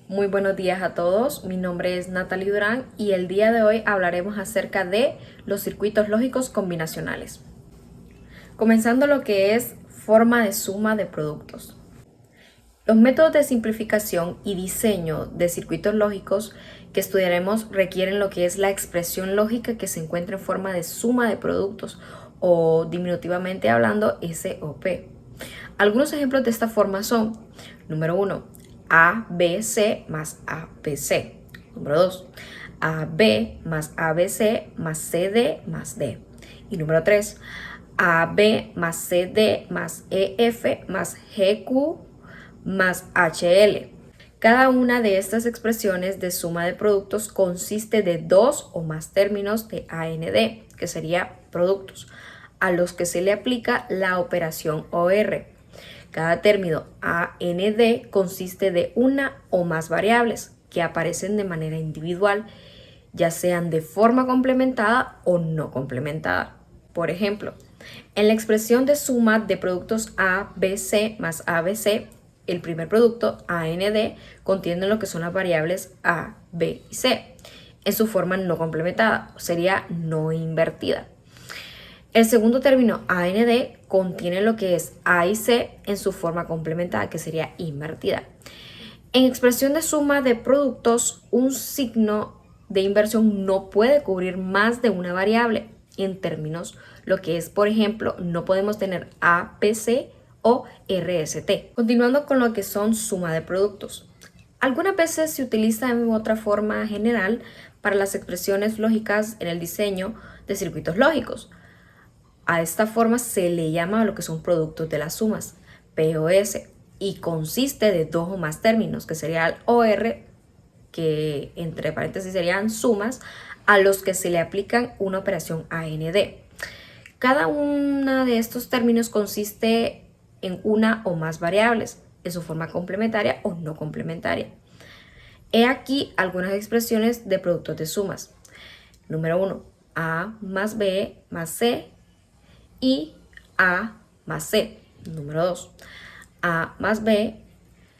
Muy buenos días a todos, mi nombre es Natalie Durán y el día de hoy hablaremos acerca de los circuitos lógicos combinacionales. Comenzando lo que es forma de suma de productos. Los métodos de simplificación y diseño de circuitos lógicos que estudiaremos requieren lo que es la expresión lógica que se encuentra en forma de suma de productos o diminutivamente hablando SOP. Algunos ejemplos de esta forma son: número 1, ABC más ABC. Número 2, AB más ABC más CD más D. Y número 3, AB más CD más EF más GQ más HL. Cada una de estas expresiones de suma de productos consiste de dos o más términos de AND, que sería productos, a los que se le aplica la operación OR. Cada término AND consiste de una o más variables que aparecen de manera individual, ya sean de forma complementada o no complementada. Por ejemplo, en la expresión de suma de productos ABC más ABC, el primer producto, AND, contiene lo que son las variables A, B y C en su forma no complementada, sería no invertida. El segundo término, AND, contiene lo que es A y C en su forma complementada, que sería invertida. En expresión de suma de productos, un signo de inversión no puede cubrir más de una variable. En términos, lo que es, por ejemplo, no podemos tener APC o RST. Continuando con lo que son suma de productos. Algunas veces se utiliza en otra forma general para las expresiones lógicas en el diseño de circuitos lógicos. A esta forma se le llama lo que son productos de las sumas, POS, y consiste de dos o más términos, que sería el OR, que entre paréntesis serían sumas, a los que se le aplican una operación AND. Cada uno de estos términos consiste en una o más variables, en su forma complementaria o no complementaria. He aquí algunas expresiones de productos de sumas. Número 1, A más B más C y A más C. Número 2, A más B,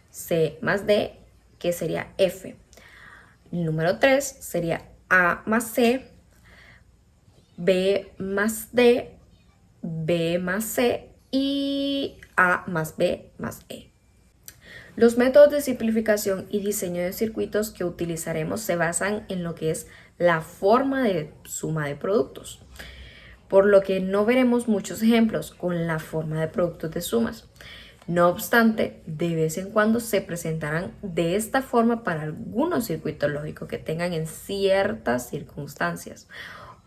C más D, que sería F. Número 3 sería A más C, B más D, B más C y A más B más E. Los métodos de simplificación y diseño de circuitos que utilizaremos se basan en lo que es la forma de suma de productos, por lo que no veremos muchos ejemplos con la forma de productos de sumas. No obstante, de vez en cuando se presentarán de esta forma para algunos circuitos lógicos que tengan en ciertas circunstancias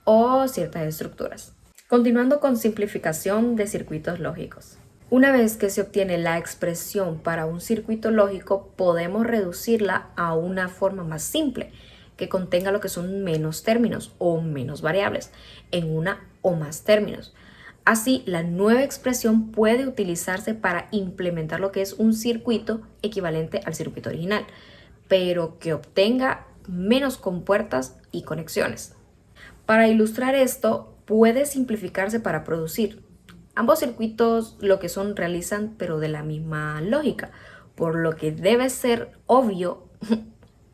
o ciertas estructuras. Continuando con simplificación de circuitos lógicos. Una vez que se obtiene la expresión para un circuito lógico, podemos reducirla a una forma más simple, que contenga lo que son menos términos o menos variables en una o más términos. Así, la nueva expresión puede utilizarse para implementar lo que es un circuito equivalente al circuito original, pero que obtenga menos compuertas y conexiones. Para ilustrar esto, puede simplificarse para producir. Ambos circuitos lo que son realizan, pero de la misma lógica, por lo que debe ser obvio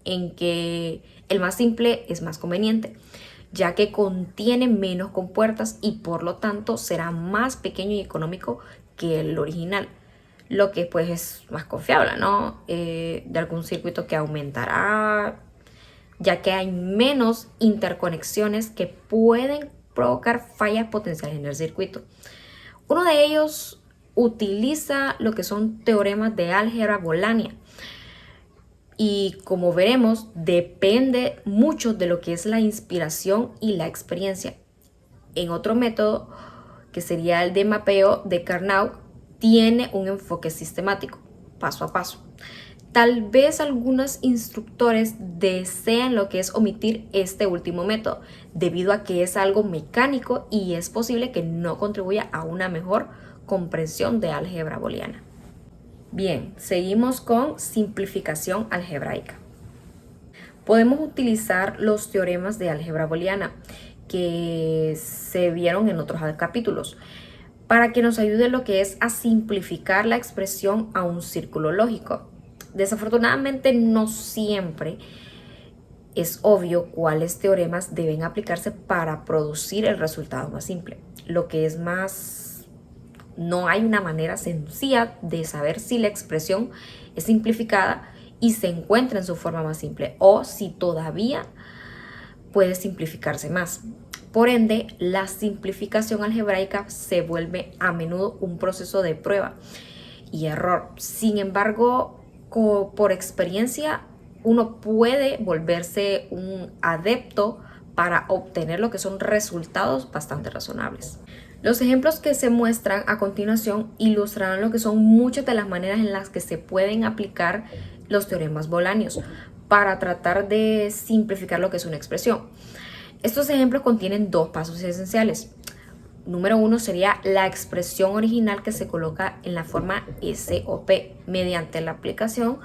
en que el más simple es más conveniente, ya que contiene menos compuertas y por lo tanto será más pequeño y económico que el original, lo que pues es más confiable, ¿no? De algún circuito que aumentará, ya que hay menos interconexiones que pueden provocar fallas potenciales en el circuito. Uno de ellos utiliza lo que son teoremas de álgebra booleana y, como veremos, depende mucho de lo que es la inspiración y la experiencia. En otro método, que sería el de mapeo de Carnot, tiene un enfoque sistemático, paso a paso. Tal vez algunos instructores deseen lo que es omitir este último método, debido a que es algo mecánico y es posible que no contribuya a una mejor comprensión de álgebra booleana. Bien, seguimos con simplificación algebraica. Podemos utilizar los teoremas de álgebra booleana que se vieron en otros capítulos para que nos ayude lo que es a simplificar la expresión a un círculo lógico. Desafortunadamente no siempre es obvio cuáles teoremas deben aplicarse para producir el resultado más simple. Lo que es más, no hay una manera sencilla de saber si la expresión es simplificada y se encuentra en su forma más simple o si todavía puede simplificarse más. Por ende, la simplificación algebraica se vuelve a menudo un proceso de prueba y error. Sin embargo, por experiencia, uno puede volverse un adepto para obtener lo que son resultados bastante razonables. Los ejemplos que se muestran a continuación ilustrarán lo que son muchas de las maneras en las que se pueden aplicar los teoremas booleanos para tratar de simplificar lo que es una expresión. Estos ejemplos contienen dos pasos esenciales. Número uno sería la expresión original que se coloca en la forma SOP mediante la aplicación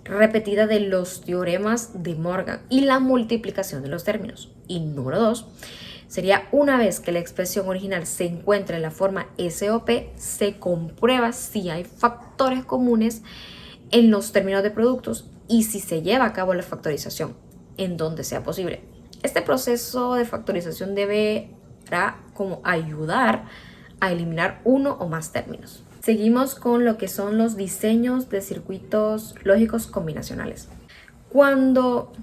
repetida de los teoremas de Morgan y la multiplicación de los términos. Y número dos sería una vez que la expresión original se encuentra en la forma SOP, se comprueba si hay factores comunes en los términos de productos y si se lleva a cabo la factorización en donde sea posible. Este proceso de factorización deberá como ayudar a eliminar uno o más términos. Seguimos con lo que son los diseños de circuitos lógicos combinacionales. Cuando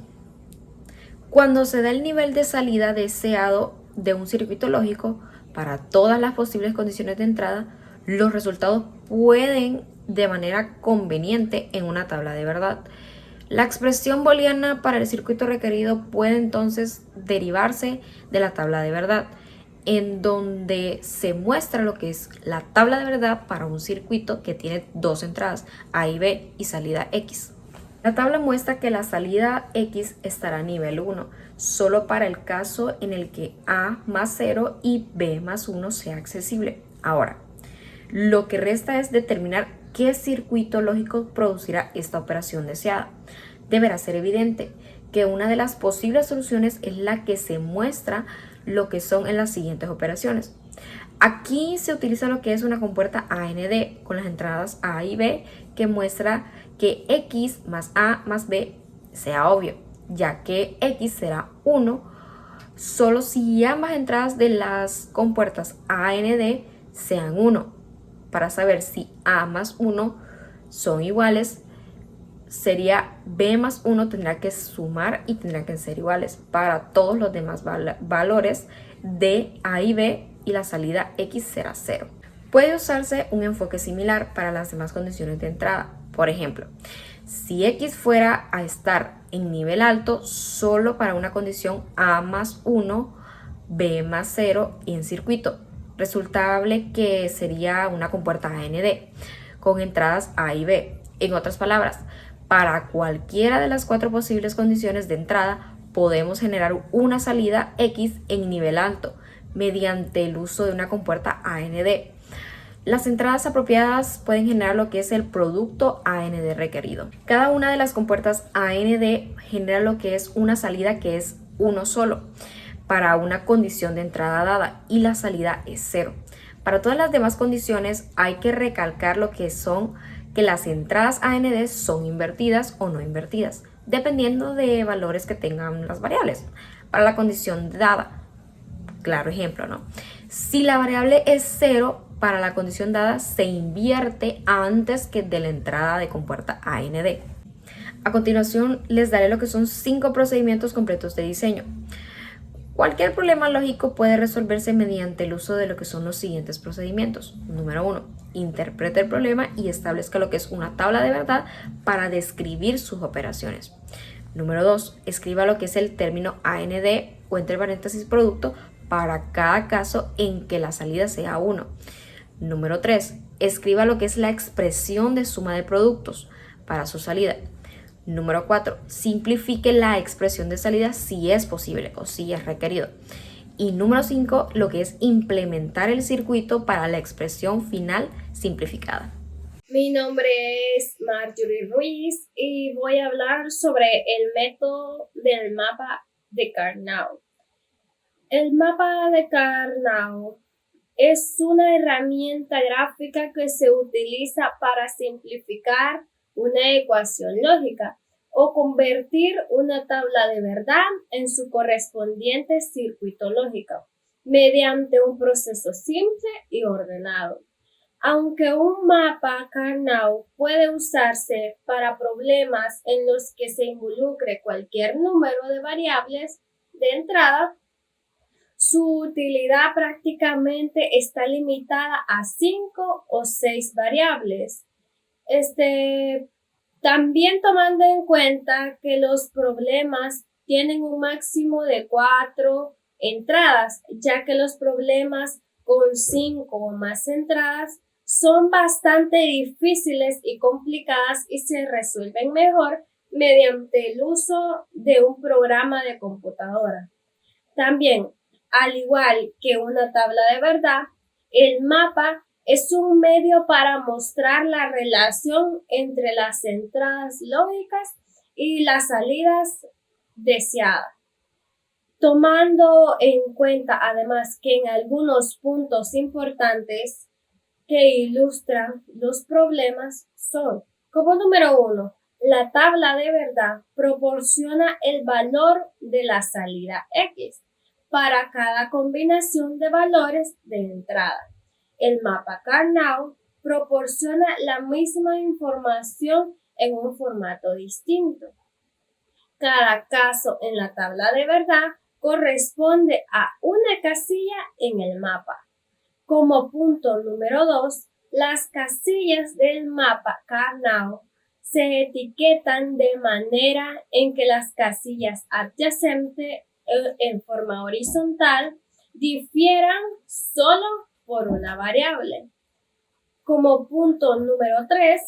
se da el nivel de salida deseado de un circuito lógico para todas las posibles condiciones de entrada, los resultados pueden de manera conveniente en una tabla de verdad. La expresión booleana para el circuito requerido puede entonces derivarse de la tabla de verdad, en donde se muestra lo que es la tabla de verdad para un circuito que tiene dos entradas, A y B, y salida X. La tabla muestra que la salida X estará a nivel 1, solo para el caso en el que A más 0 y B más 1 sea accesible. Ahora, lo que resta es determinar qué circuito lógico producirá esta operación deseada. Deberá ser evidente que una de las posibles soluciones es la que se muestra lo que son en las siguientes operaciones. Aquí se utiliza lo que es una compuerta AND con las entradas A y B que muestra que X más A más B sea obvio, ya que X será 1 solo si ambas entradas de las compuertas AND sean 1. Para saber si A más 1 son iguales, sería B más 1 tendrá que sumar y tendrá que ser iguales para todos los demás valores de A y B, y la salida X será 0. Puede usarse un enfoque similar para las demás condiciones de entrada. Por ejemplo, si X fuera a estar en nivel alto solo para una condición A más 1, B más 0 y en circuito, resultable que sería una compuerta AND con entradas A y B. En otras palabras, para cualquiera de las cuatro posibles condiciones de entrada, podemos generar una salida X en nivel alto mediante el uso de una compuerta AND. Las entradas apropiadas pueden generar lo que es el producto AND requerido. Cada una de las compuertas AND genera lo que es una salida que es uno solo para una condición de entrada dada y la salida es 0. Para todas las demás condiciones hay que recalcar lo que son que las entradas AND son invertidas o no invertidas, dependiendo de valores que tengan las variables. Para la condición dada, claro ejemplo, ¿no? Si la variable es 0, para la condición dada se invierte antes que de la entrada de compuerta AND. A continuación les daré lo que son 5 procedimientos completos de diseño. Cualquier problema lógico puede resolverse mediante el uso de lo que son los siguientes procedimientos. Número 1. Interprete el problema y establezca lo que es una tabla de verdad para describir sus operaciones. Número 2. Escriba lo que es el término AND o entre paréntesis producto para cada caso en que la salida sea 1. Número 3. Escriba lo que es la expresión de suma de productos para su salida. Número 4. Simplifique la expresión de salida si es posible o si es requerido. Y número 5, lo que es implementar el circuito para la expresión final simplificada. Mi nombre es Marjorie Ruiz y voy a hablar sobre el método del mapa de Karnaugh. El mapa de Karnaugh es una herramienta gráfica que se utiliza para simplificar una ecuación lógica o convertir una tabla de verdad en su correspondiente circuito lógico mediante un proceso simple y ordenado. Aunque un mapa Karnaugh puede usarse para problemas en los que se involucre cualquier número de variables de entrada, su utilidad prácticamente está limitada a 5 o 6 variables. También tomando en cuenta que los problemas tienen un máximo de 4 entradas, ya que los problemas con 5 o más entradas son bastante difíciles y complicadas y se resuelven mejor mediante el uso de un programa de computadora. También, al igual que una tabla de verdad, el mapa es un medio para mostrar la relación entre las entradas lógicas y las salidas deseadas, tomando en cuenta además que en algunos puntos importantes que ilustran los problemas son, como número 1, la tabla de verdad proporciona el valor de la salida X para cada combinación de valores de entrada. El mapa Karnaugh proporciona la misma información en un formato distinto. Cada caso en la tabla de verdad corresponde a una casilla en el mapa. Como punto número 2, las casillas del mapa Karnaugh se etiquetan de manera en que las casillas adyacentes en forma horizontal difieran solo por una variable. Como punto número 3,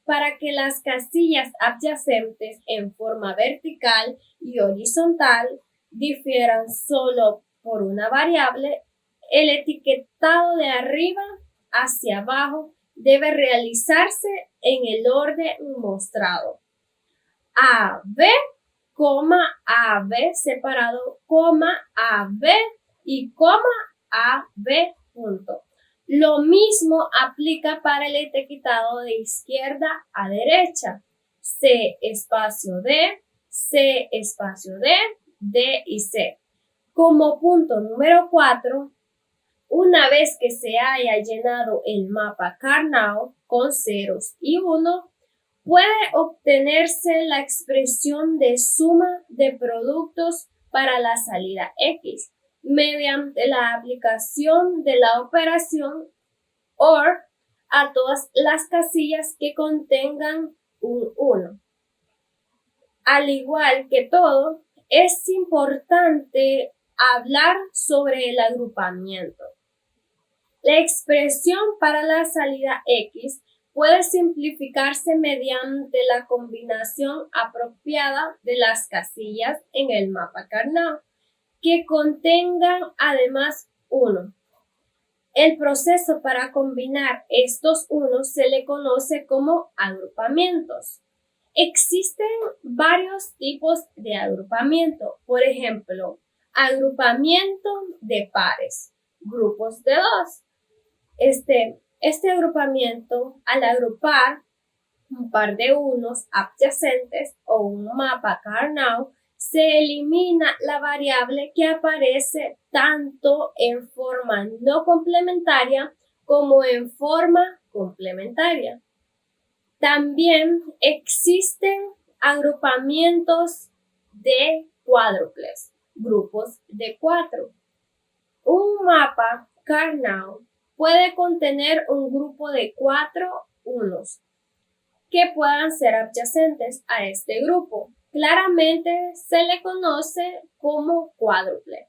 para que las casillas adyacentes en forma vertical y horizontal difieran solo por una variable, el etiquetado de arriba hacia abajo debe realizarse en el orden mostrado. AB, AB separado, AB y AB punto. Lo mismo aplica para el etiquetado de izquierda a derecha. C espacio D, C espacio D, D y C. Como punto número 4, una vez que se haya llenado el mapa Karnaugh con ceros y 1, puede obtenerse la expresión de suma de productos para la salida X mediante la aplicación de la operación OR a todas las casillas que contengan un 1. Al igual que todo, es importante hablar sobre el agrupamiento. La expresión para la salida X puede simplificarse mediante la combinación apropiada de las casillas en el mapa Karnaugh que contengan además 1. El proceso para combinar estos unos se le conoce como agrupamientos. Existen varios tipos de agrupamiento, por ejemplo, agrupamiento de pares, grupos de 2. Este agrupamiento, al agrupar un par de unos adyacentes o un mapa Karnaugh, se elimina la variable que aparece tanto en forma no complementaria como en forma complementaria. También existen agrupamientos de cuádruples, grupos de 4. Un mapa Karnaugh puede contener un grupo de 4 unos que puedan ser adyacentes a este grupo. Claramente se le conoce como cuádruple.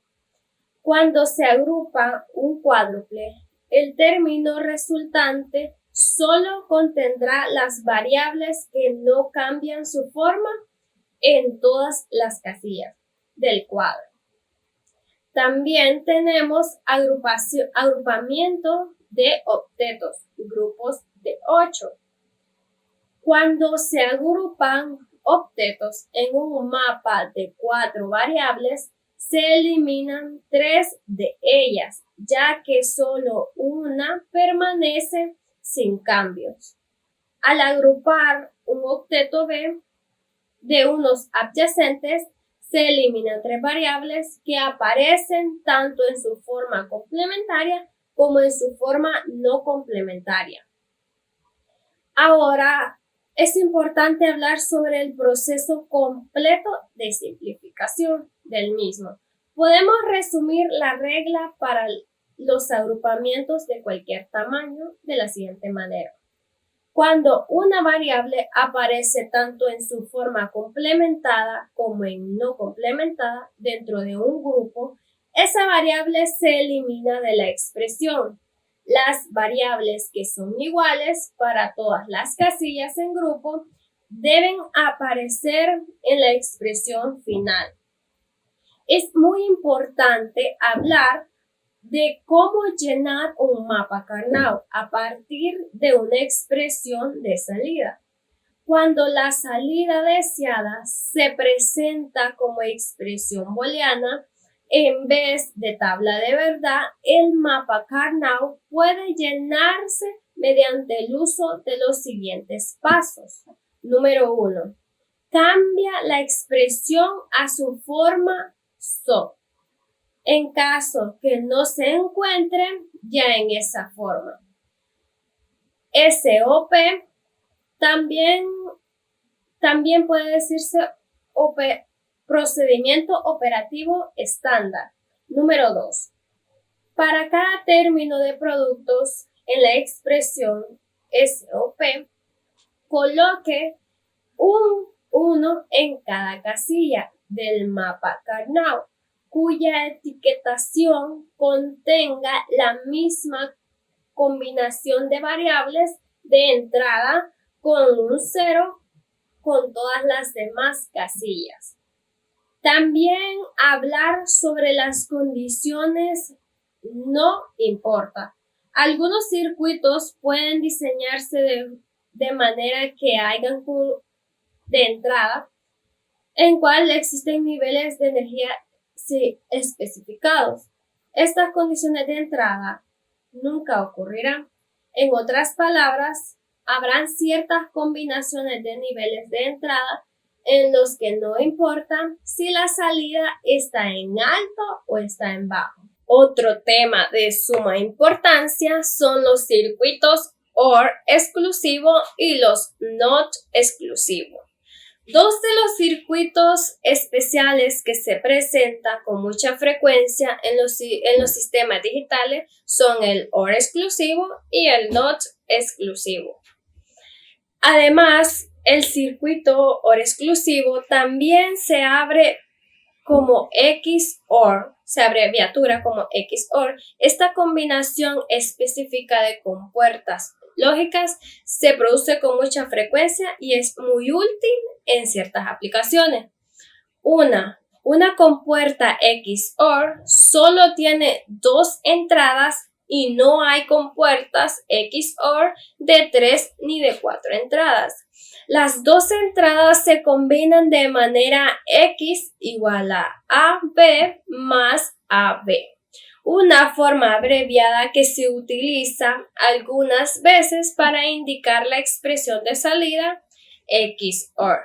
Cuando se agrupa un cuádruple, el término resultante solo contendrá las variables que no cambian su forma en todas las casillas del cuadro. También tenemos agrupamiento de octetos, grupos de 8. Cuando se agrupan octetos en un mapa de 4 variables, se eliminan 3 de ellas, ya que solo una permanece sin cambios. Al agrupar un octeto B de unos adyacentes, se eliminan tres variables que aparecen tanto en su forma complementaria como en su forma no complementaria. Ahora, es importante hablar sobre el proceso completo de simplificación del mismo. Podemos resumir la regla para los agrupamientos de cualquier tamaño de la siguiente manera. Cuando una variable aparece tanto en su forma complementada como en no complementada dentro de un grupo, esa variable se elimina de la expresión. Las variables que son iguales para todas las casillas en grupo deben aparecer en la expresión final. Es muy importante hablar de cómo llenar un mapa Karnaugh a partir de una expresión de salida. Cuando la salida deseada se presenta como expresión booleana en vez de tabla de verdad, el mapa Karnaugh puede llenarse mediante el uso de los siguientes pasos. Número 1. Cambia la expresión a su forma SOP. En caso que no se encuentren ya en esa forma. SOP también puede decirse procedimiento operativo estándar. Número 2. Para cada término de productos en la expresión SOP, coloque un 1 en cada casilla del mapa Karnaugh, cuya etiquetación contenga la misma combinación de variables de entrada con un 0 con todas las demás casillas. También hablar sobre las condiciones no importa. Algunos circuitos pueden diseñarse de manera que hayan de entrada en cual existen niveles de energía especificados. Estas condiciones de entrada nunca ocurrirán. En otras palabras, habrán ciertas combinaciones de niveles de entrada en los que no importa si la salida está en alto o está en bajo. Otro tema de suma importancia son los circuitos OR exclusivo y los NOT exclusivo. Dos de los circuitos especiales que se presentan con mucha frecuencia en los sistemas digitales son el OR exclusivo y el NOT exclusivo. Además, el circuito OR exclusivo también se abre como XOR, se abreviatura como XOR. Esta combinación específica de compuertas lógicas se produce con mucha frecuencia y es muy útil en ciertas aplicaciones. Una compuerta XOR solo tiene dos entradas y no hay compuertas XOR de 3 ni de 4 entradas. Las dos entradas se combinan de manera X igual a AB más AB. Una forma abreviada que se utiliza algunas veces para indicar la expresión de salida XOR.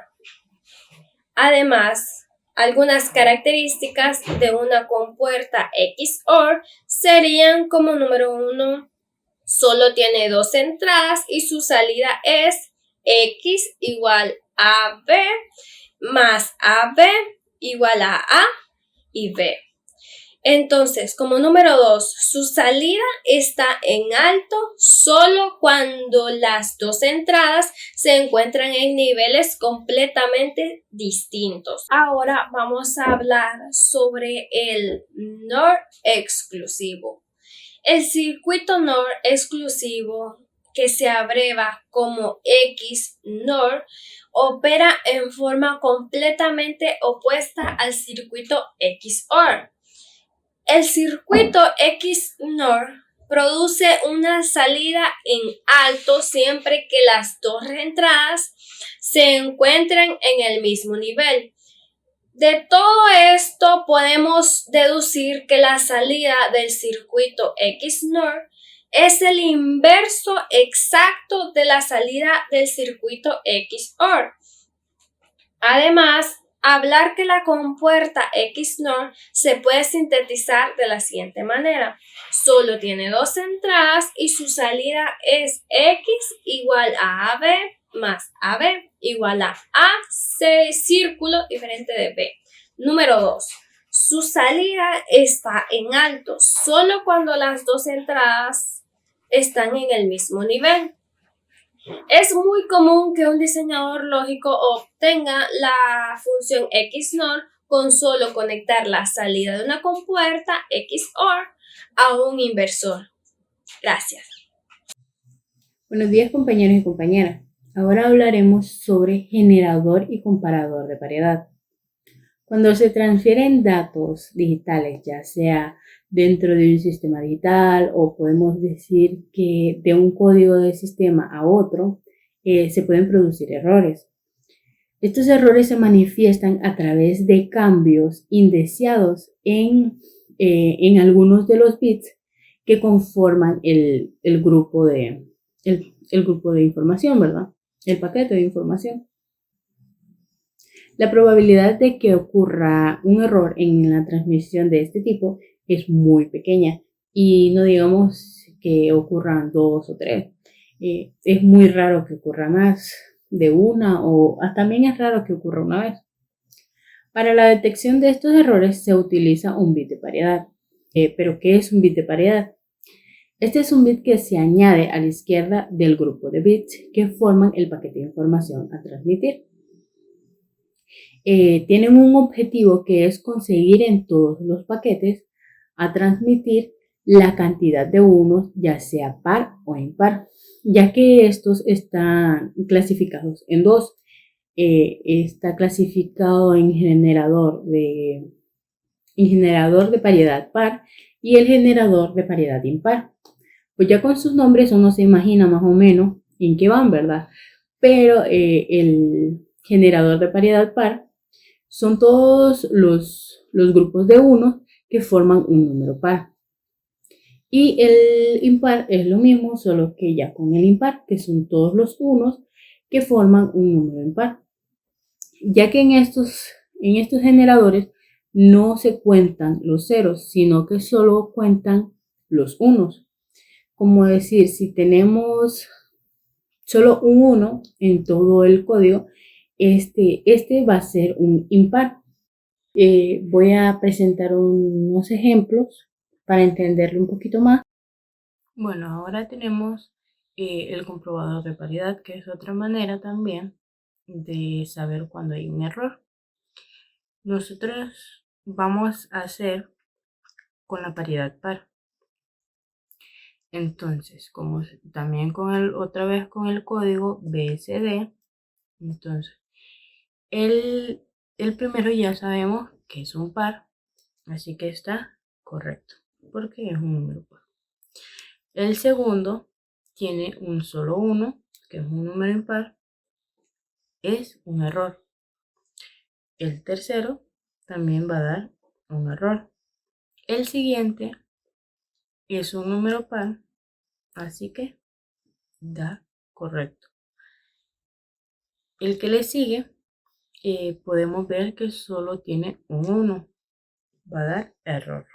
Además, algunas características de una compuerta XOR serían como número 1, solo tiene dos entradas y su salida es X igual a B más AB igual a A y B. Entonces, como número 2, su salida está en alto solo cuando las dos entradas se encuentran en niveles completamente distintos. Ahora vamos a hablar sobre el NOR exclusivo. El circuito NOR exclusivo, que se abreva como XNOR, opera en forma completamente opuesta al circuito XOR. El circuito XNOR produce una salida en alto siempre que las dos entradas se encuentren en el mismo nivel. De todo esto podemos deducir que la salida del circuito XNOR es el inverso exacto de la salida del circuito XOR. Además, hablar que la compuerta XNOR se puede sintetizar de la siguiente manera. Solo tiene dos entradas y su salida es X igual a AB más AB igual a C círculo diferente de B. Número 2. Su salida está en alto solo cuando las dos entradas están en el mismo nivel. Es muy común que un diseñador lógico obtenga la función XNOR con solo conectar la salida de una compuerta XOR a un inversor. Gracias. Buenos días, compañeros y compañeras. Ahora hablaremos sobre generador y comparador de paridad. Cuando se transfieren datos digitales, ya sea dentro de un sistema digital o podemos decir que de un código de sistema a otro, se pueden producir errores. Estos errores se manifiestan a través de cambios indeseados en algunos de los bits que conforman el grupo de información, ¿verdad? El paquete de información. La probabilidad de que ocurra un error en la transmisión de este tipo es muy pequeña y no digamos que ocurran 2 o 3. Es muy raro que ocurra más de una o también es raro que ocurra una vez. Para la detección de estos errores se utiliza un bit de paridad. ¿Pero qué es un bit de paridad? Este es un bit que se añade a la izquierda del grupo de bits que forman el paquete de información a transmitir. Tienen un objetivo que es conseguir en todos los paquetes a transmitir la cantidad de unos, ya sea par o impar, ya que estos están clasificados en dos. Está clasificado en generador de paridad par y el generador de paridad impar. Pues ya con sus nombres uno se imagina más o menos en qué van, ¿verdad? Pero el generador de paridad par son todos los grupos de unos que forman un número par. Y el impar es lo mismo, solo que ya con el impar, que son todos los unos que forman un número impar. Ya que en estos generadores no se cuentan los ceros, sino que solo cuentan los unos. Como decir, si tenemos solo un 1 en todo el código, este va a ser un impar. Voy a presentar unos ejemplos para entenderlo un poquito más. Bueno, ahora tenemos el comprobador de paridad, que es otra manera también de saber cuando hay un error. Nosotros vamos a hacer con la paridad par. Entonces, como también otra vez con el código BSD, entonces el primero ya sabemos que es un par, así que está correcto, porque es un número par. El segundo tiene un solo 1, que es un número impar, es un error. El tercero también va a dar un error. El siguiente es un número par, así que da correcto. El que le sigue, podemos ver que solo tiene un 1, va a dar error.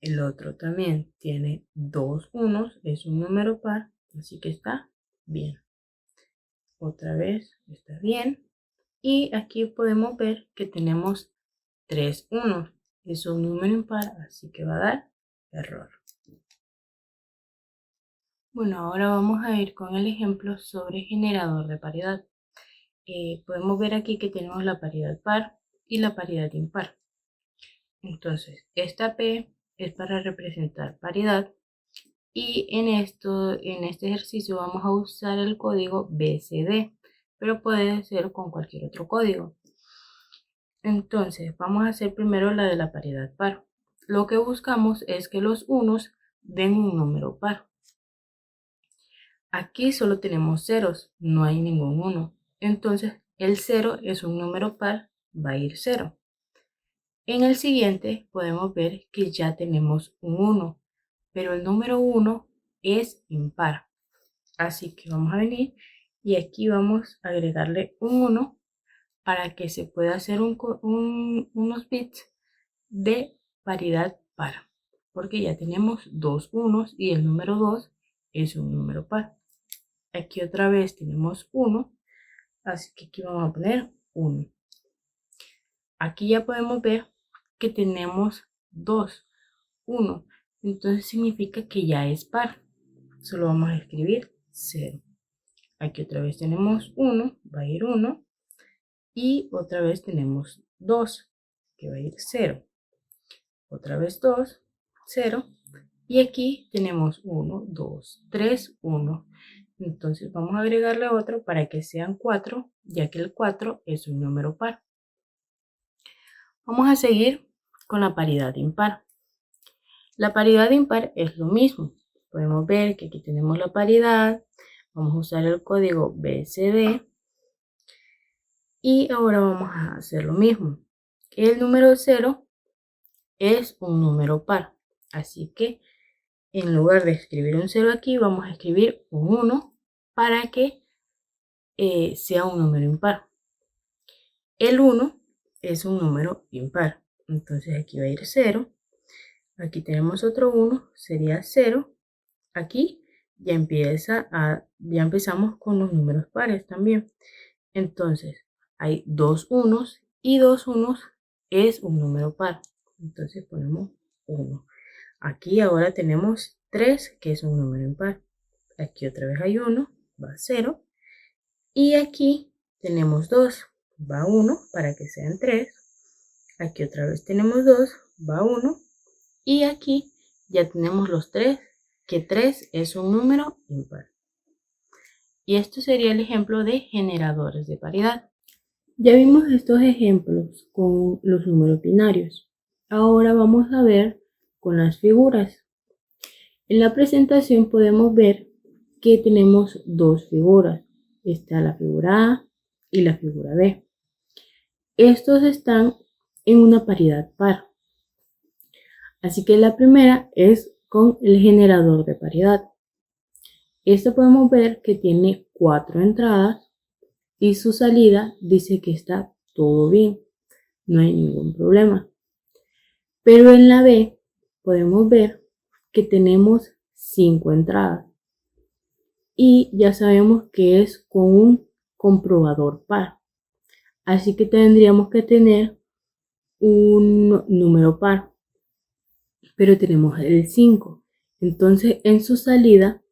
El otro también tiene dos unos, es un número par, así que está bien. Otra vez está bien. Y aquí podemos ver que tenemos 3 unos, es un número impar, así que va a dar error. Bueno, ahora vamos a ir con el ejemplo sobre generador de paridad. Podemos ver aquí que tenemos la paridad par y la paridad impar. Entonces, esta P es para representar paridad y en este ejercicio vamos a usar el código BCD, pero puede ser con cualquier otro código. Entonces, vamos a hacer primero la de la paridad par. Lo que buscamos es que los unos den un número par. Aquí solo tenemos ceros, no hay ningún 1. Entonces, el 0 es un número par, va a ir 0. En el siguiente podemos ver que ya tenemos un 1, pero el número 1 es impar. Así que vamos a venir y aquí vamos a agregarle un 1 para que se pueda hacer unos bits de paridad par, porque ya tenemos dos unos y el número 2 es un número par. Aquí otra vez tenemos 1, así que aquí vamos a poner 1. Aquí ya podemos ver que tenemos 2, 1, entonces significa que ya es par. Solo vamos a escribir 0. Aquí otra vez tenemos 1, va a ir 1. Y otra vez tenemos 2, que va a ir 0. Otra vez 2, 0. Y aquí tenemos 1, 2, 3, 1. Entonces vamos a agregarle otro para que sean 4, ya que el 4 es un número par. Vamos a seguir con la paridad impar. La paridad impar es lo mismo. Podemos ver que aquí tenemos la paridad. Vamos a usar el código BCD. Y ahora vamos a hacer lo mismo. El número 0 es un número par. Así que en lugar de escribir un 0 aquí, vamos a escribir un 1 para que sea un número impar. El 1 es un número impar. Entonces aquí va a ir 0. Aquí tenemos otro 1, sería 0. Aquí ya empezamos con los números pares también. Entonces hay dos unos y dos unos es un número par. Entonces ponemos 1. Aquí ahora tenemos 3, que es un número impar. Aquí otra vez hay 1, va 0. Y aquí tenemos 2, va 1 para que sean 3. Aquí otra vez tenemos 2, va 1. Y aquí ya tenemos los 3, que 3 es un número impar. Y esto sería el ejemplo de generadores de paridad. Ya vimos estos ejemplos con los números binarios. Ahora vamos a ver con las figuras. En la presentación podemos ver que tenemos dos figuras. Está la figura A y la figura B. Estos están en una paridad par. Así que la primera es con el generador de paridad. Esto podemos ver que tiene 4 entradas y su salida dice que está todo bien, no hay ningún problema. Pero en la B podemos ver que tenemos 5 entradas y ya sabemos que es con un comprobador par. Así que tendríamos que tener un número par, pero tenemos el 5. Entonces en su salida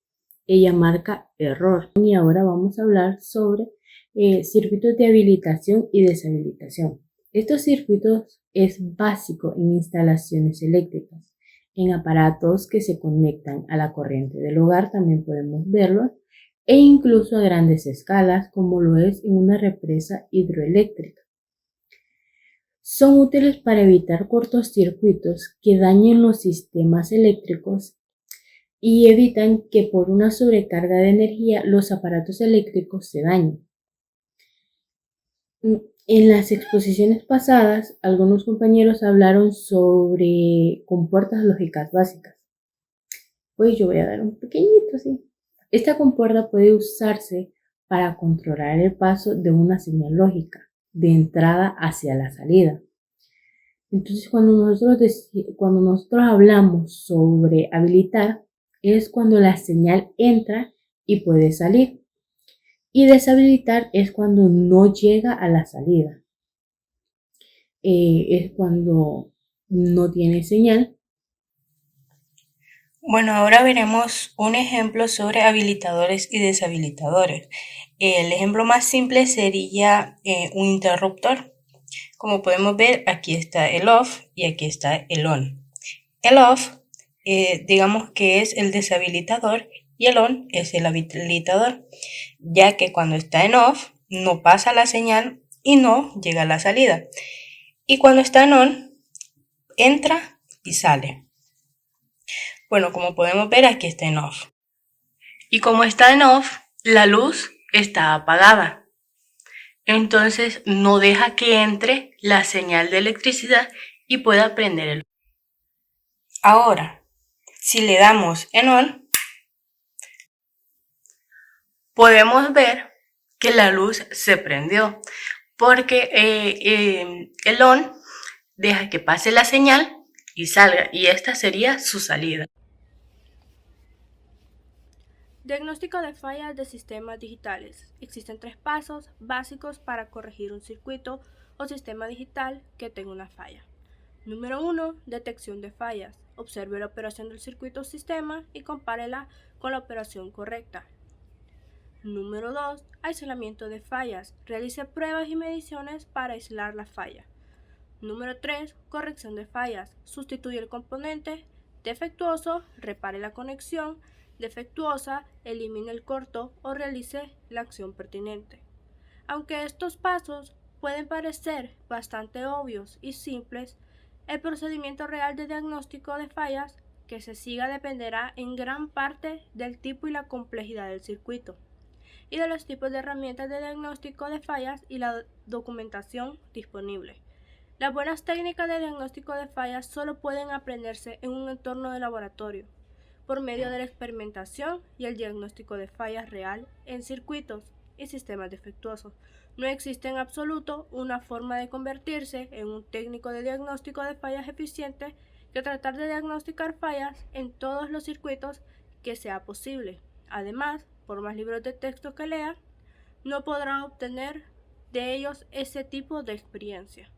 ella marca error. Y ahora vamos a hablar sobre circuitos de habilitación y deshabilitación. Estos circuitos es básico en instalaciones eléctricas. En aparatos que se conectan a la corriente del hogar también podemos verlos, e incluso a grandes escalas como lo es en una represa hidroeléctrica. Son útiles para evitar cortocircuitos que dañen los sistemas eléctricos y evitan que por una sobrecarga de energía los aparatos eléctricos se dañen. En las exposiciones pasadas, algunos compañeros hablaron sobre compuertas lógicas básicas. Pues yo voy a dar un pequeñito así. Esta compuerta puede usarse para controlar el paso de una señal lógica de entrada hacia la salida. Entonces, cuando nosotros hablamos sobre habilitar, es cuando la señal entra y puede salir. Y deshabilitar es cuando no llega a la salida. Es cuando no tiene señal. Bueno, ahora veremos un ejemplo sobre habilitadores y deshabilitadores. El ejemplo más simple sería un interruptor. Como podemos ver, aquí está el off y aquí está el on. El off, digamos que es el deshabilitador y el on es el habilitador, ya que cuando está en off no pasa la señal y no llega a la salida. Y cuando está en on, entra y sale. Bueno, como podemos ver, aquí está en off. Y como está en off, la luz está apagada. Entonces no deja que entre la señal de electricidad y pueda prender el. Ahora, Si le damos en on, podemos ver que la luz se prendió porque el on deja que pase la señal y salga, y esta sería su salida. Diagnóstico de fallas de sistemas digitales. Existen 3 pasos básicos para corregir un circuito o sistema digital que tenga una falla. Número 1. Detección de fallas. Observe la operación del circuito o sistema y compárela con la operación correcta. Número 2. Aislamiento de fallas. Realice pruebas y mediciones para aislar la falla. Número 3. Corrección de fallas. Sustituye el componente defectuoso, repare la conexión defectuosa, elimine el corto o realice la acción pertinente. Aunque estos pasos pueden parecer bastante obvios y simples, el procedimiento real de diagnóstico de fallas que se siga dependerá en gran parte del tipo y la complejidad del circuito y de los tipos de herramientas de diagnóstico de fallas y la documentación disponible. Las buenas técnicas de diagnóstico de fallas solo pueden aprenderse en un entorno de laboratorio, por medio de la experimentación y el diagnóstico de fallas real en circuitos y sistemas defectuosos. No existe en absoluto una forma de convertirse en un técnico de diagnóstico de fallas eficiente que tratar de diagnosticar fallas en todos los circuitos que sea posible. Además, por más libros de texto que lea, no podrá obtener de ellos ese tipo de experiencia.